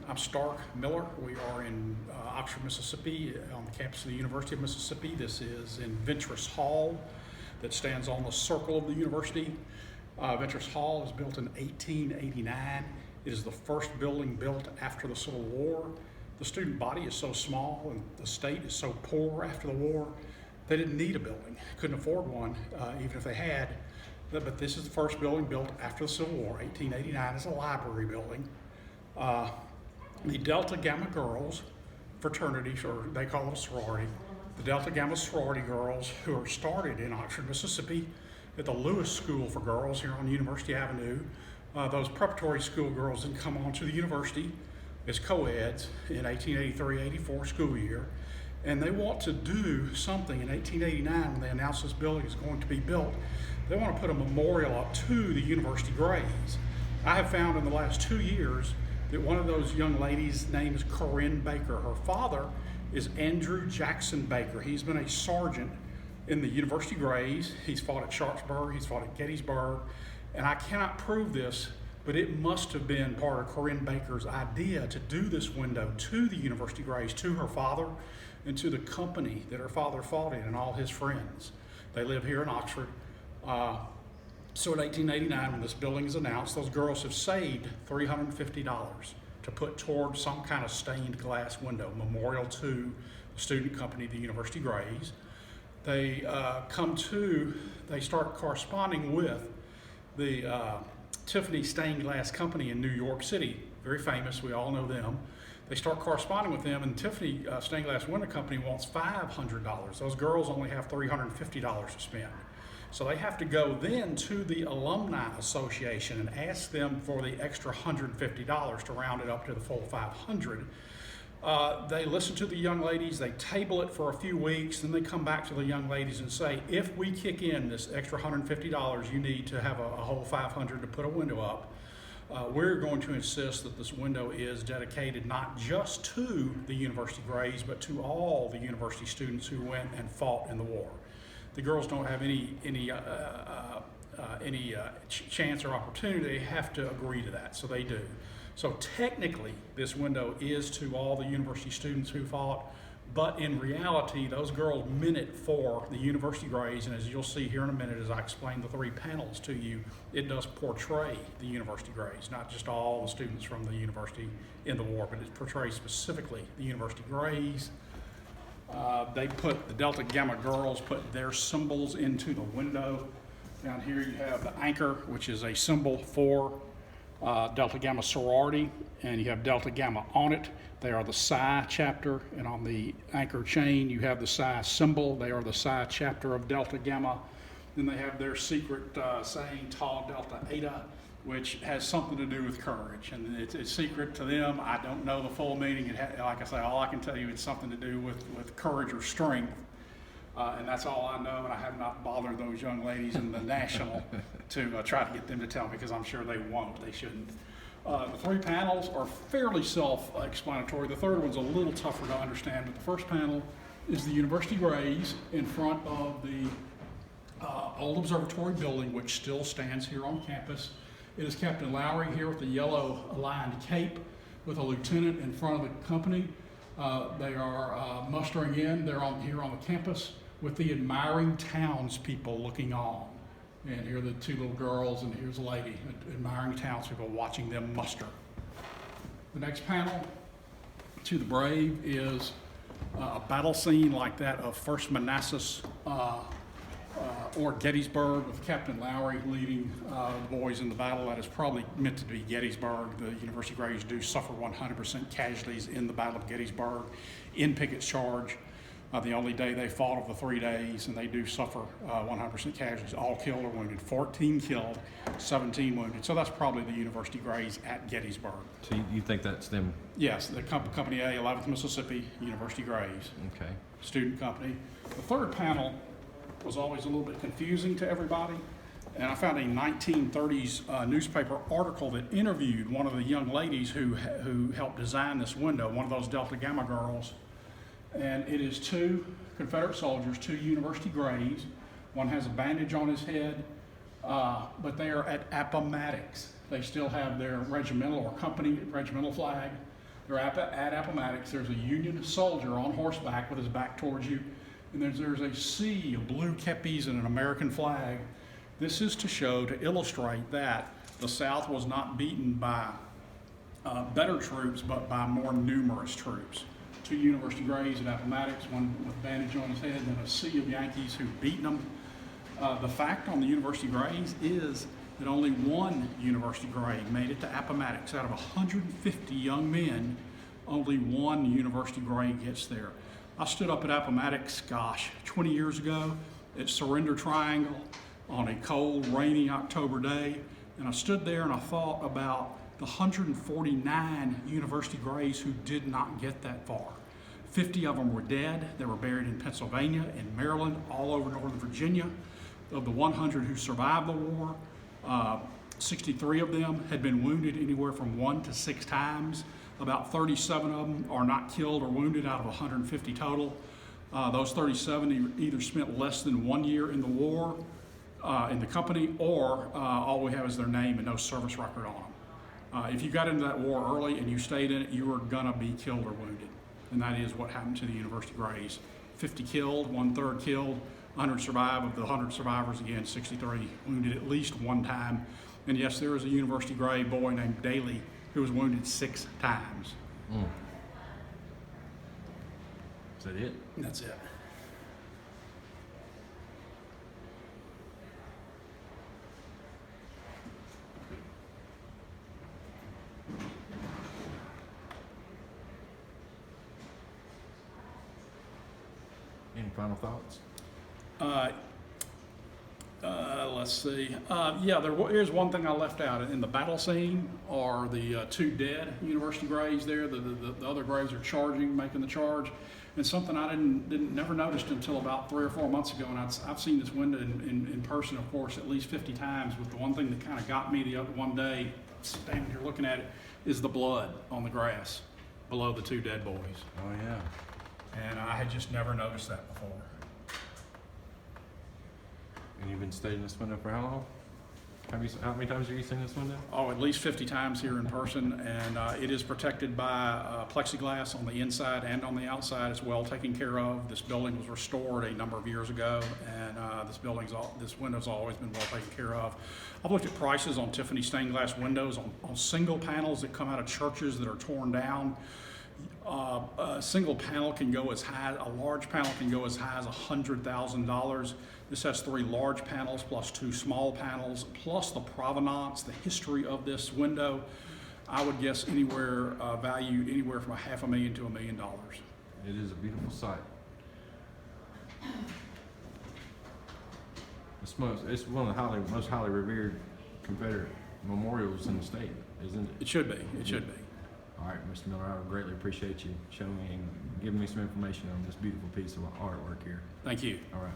I'm Stark Miller. We are in Oxford, Mississippi, on the campus of the University of Mississippi. This is in Vontress Hall that stands on the circle of the university. Vontress Hall was built in 1889. It is the first building built after the Civil War. The student body is so small and the state is so poor after the war, they didn't need a building, couldn't afford one, even if they had. But this is the first building built after the Civil War. 1889 is a library building. The Delta Gamma girls fraternity, or they call it a sorority, the Delta Gamma sorority girls, who are started in Oxford, Mississippi at the Lewis School for Girls here on University Avenue. Those preparatory school girls then come on to the university as co-eds in 1883-84 school year. And they want to do something in 1889 when they announced this building is going to be built. They want to put a memorial up to the university grays. I have found in the last 2 years that one of those young ladies' name is Corinne Baker. Her father is Andrew Jackson Baker. He's been a sergeant in the University Grays. He's fought at Sharpsburg, he's fought at Gettysburg, and I cannot prove this, but it must have been part of Corinne Baker's idea to do this window to the University Grays, to her father, and to the company that her father fought in and all his friends. They live here in Oxford. So in 1889, when this building is announced, those girls have saved $350 to put toward some kind of stained glass window, memorial to the student company, the University Grays. They they start corresponding with the Tiffany Stain glass company in New York City, very famous, we all know them. They start corresponding with them, and Tiffany Stain Glass Window Company wants $500. Those girls only have $350 to spend. So they have to go then to the Alumni Association and ask them for the extra $150 to round it up to the full $500. They listen to the young ladies, they table it for a few weeks, then they come back to the young ladies and say, if we kick in this extra $150, you need to have a whole $500 to put a window up. We're going to insist that this window is dedicated not just to the University Grays, but to all the university students who went and fought in the war. The girls don't have any chance or opportunity. They have to agree to that, so they do. So technically, this window is to all the university students who fought, but in reality, those girls meant it for the University Grays, and as you'll see here in a minute as I explain the three panels to you, it does portray the University Grays, not just all the students from the university in the war, but it portrays specifically the University Grays. The Delta Gamma girls put their symbols into the window. Down here you have the anchor, which is a symbol for Delta Gamma sorority, and you have Delta Gamma on it. They are the Psi chapter, and on the anchor chain you have the Psi symbol. They are the Psi chapter of Delta Gamma. Then they have their secret saying Tau Delta Eta, which has something to do with courage, and it's secret to them. I don't know the full meaning. Like I say, all I can tell you, it's something to do with courage or strength, and that's all I know, and I have not bothered those young ladies in the national to try to get them to tell me, because I'm sure they won't, they shouldn't. The three panels are fairly self-explanatory. The third one's a little tougher to understand, but the first panel is the University Grays in front of the old observatory building, which still stands here on campus. It is Captain Lowry here with the yellow aligned cape with a lieutenant in front of the company. They are mustering in. They're here on the campus with the admiring townspeople looking on. And here are the two little girls, and here's a lady, admiring townspeople watching them muster. The next panel, to the brave, is a battle scene like that of First Manassas or Gettysburg, with Captain Lowry leading the boys in the battle. That is probably meant to be Gettysburg. The University Grays do suffer 100% casualties in the Battle of Gettysburg in Pickett's charge. The only day they fought of the 3 days, and they do suffer 100% casualties, all killed or wounded, 14 killed, 17 wounded. So that's probably the University Grays at Gettysburg. So you think that's them? Yes, the Company A, 11th Mississippi, University Grays. Okay. Student company. The third panel was always a little bit confusing to everybody, and I found a 1930s newspaper article that interviewed one of the young ladies who helped design this window, one of those Delta Gamma girls. And it is two Confederate soldiers, two University Grays. One has a bandage on his head, but they are at Appomattox. They still have their regimental or company regimental flag. They're at Appomattox. There's a Union soldier on horseback with his back towards you, and there's a sea of blue kepis and an American flag. This is to illustrate that the South was not beaten by better troops, but by more numerous troops. 2 University Grays at Appomattox, one with bandage on his head, and a sea of Yankees who've beaten them. The fact on the University Grays is that only 1 University Gray made it to Appomattox. Out of 150 young men, only 1 University Gray gets there. I stood up at Appomattox, 20 years ago at Surrender Triangle on a cold, rainy October day, and I stood there and I thought about the 149 University Grays who did not get that far. 50 of them were dead. They were buried in Pennsylvania, in Maryland, all over Northern Virginia. Of the 100 who survived the war, 63 of them had been wounded anywhere from 1 to 6 times. About 37 of them are not killed or wounded out of 150 total. Those 37 either spent less than 1 year in the war, in the company, or all we have is their name and no service record on them. If you got into that war early and you stayed in it, you were gonna be killed or wounded. And that is what happened to the University Grays. 50 killed, 1/3 killed, 100 survived. Of the 100 survivors, again, 63 wounded at least 1 time. And yes, there was a University Gray boy named Daly who was wounded 6 times. Is that it? That's it. Any final thoughts? Let's see. Here's one thing I left out. In the battle scene are the 2 dead University Grays there. The other Grays are charging, making the charge. And something I never noticed until about 3 or 4 months ago, and I've seen this window in person, of course, at least 50 times, but the one thing that kind of got me the other one day, standing here looking at it, is the blood on the grass below the 2 dead boys. Oh, yeah. And I had just never noticed that before. And you've been staying in this window for how long? How many times have you seen this window? Oh, at least 50 times here in person, and it is protected by plexiglass on the inside and on the outside. It's well taken care of. This building was restored a number of years ago, and this window's always been well taken care of. I've looked at prices on Tiffany Stain glass windows on single panels that come out of churches that are torn down. A single panel can go as high, a large panel can go as high as $100,000. This has 3 large panels plus 2 small panels, plus the provenance, the history of this window. I would guess valued anywhere from $500,000 to $1 million. It is a beautiful sight. It's one of the most highly revered Confederate memorials in the state, isn't it? It should be. It should be. All right, Mr. Miller, I greatly appreciate you showing me and giving me some information on this beautiful piece of artwork here. Thank you. All right.